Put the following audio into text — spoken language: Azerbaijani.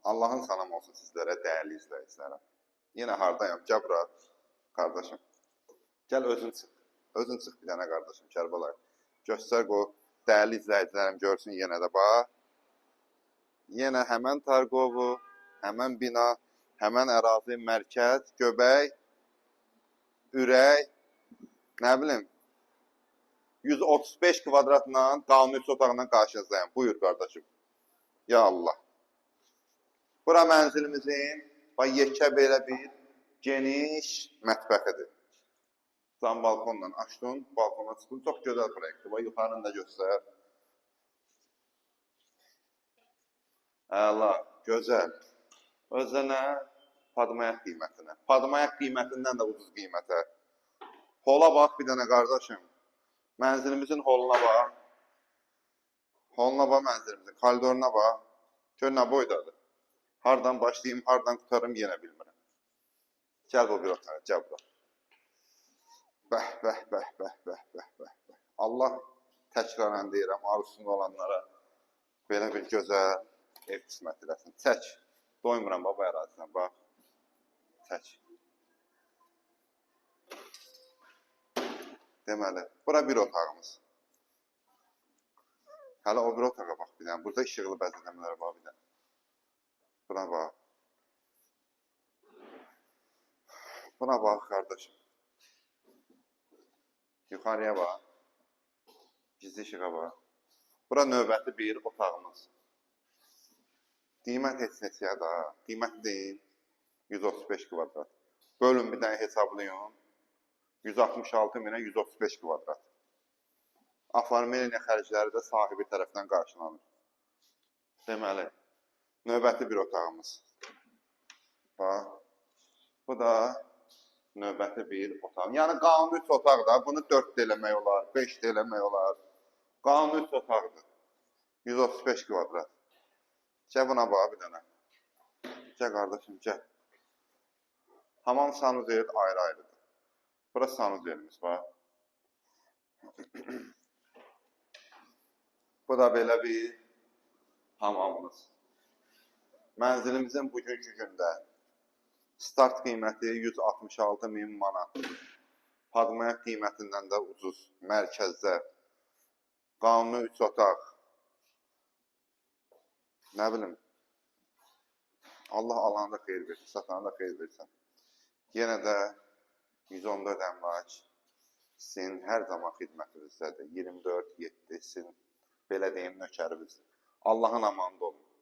Allah'ın salam olsun sizlərə, dəyərli izləyicilərə. Yenə hardayam, Cabra qardaşım. Gəl özün çıx. Özün çıx bir dənə qardaşım, Kərbalay. Göstər o dəyərli izləyicilərim görsün yenə də bax. Yenə həmən Targovu, həmən bina, həmən ərazi, mərkəz, göbək, ürək, nə bilim, 135 kvadratla, qanuni üç otaqla qarşınızdayım. Buyur qardaşım. Ya Allah. Bura mənzilimizin yekə belə bir geniş mətbəxidir. Sən balkonla açdın, balkona çıxdın. Çox gözəl proyektdir. Yuxarını da göstər. Əla, gözəl. Özünə padmayaq qiymətinə. Padmayaq qiymətindən də ucuz qiymətə. Hola bax bir dənə qardaşım. Mənzilimizin holuna bax. Holuna bax mənzilimizin. Koridoruna bax. Gör nə boydadır. Hardan başlayayım, hardan qutarım yenə bilmirəm. Gəl bu bir otağa, gəl bura. Bəh, bəh, bəh, bəh, bəh, bəh, bəh. Allah təkrarən deyirəm, arzusunda olanlara belə bir gözəl ev qismət eləsin. Çək. Doymuram baba ərazidən, bax. Çək. Deməli, bura bir otağımız. Hələ o bir otağa bax bir dənə. Burada işıqlı bəzələmələr var bir dənə. Buna bax. Buna bax qardaşım. Yuxarıya bax. Gizli işığa bax. Bura növbəti bir otağımız. Qiymət heç neçəyə da. Qiymət deyil. 135 kvadrat. Bölün bir dənə hesablayın. 166 minə 135 kvadrat. Afarmeniya xərcləri də sahibi tərəfdən qarşılanır. Deməli, növbəti bir otağımız. Bax, bu da növbəti bir otaq. Yəni, qanuni 3 otaq da, bunu 4 də eləmək olar, 5 də eləmək olar. Qanuni 3 otaqdır. 135 kvadrat. Gəl buna bax bir dənə. Gəl qardaşım, gəl. Hamam sanuzel ayrı-ayrıdır. Burası sanuzelimiz var. Bu da belə bir hamamımız. Mənzilimizin bugünkü gündə start qiyməti 166 min manat. Padmayaq qiymətindən də ucuz. Mərkəzdə. Qanuni 3 otaq. Nə bilim. Allah alanı da xeyir versin, satanı da xeyir versin. Yenə də 114 əmlak sizin hər zaman xidmətinizdədir. 24-7 sizin belə deyim nökərinizdir. Allahın amanında olun.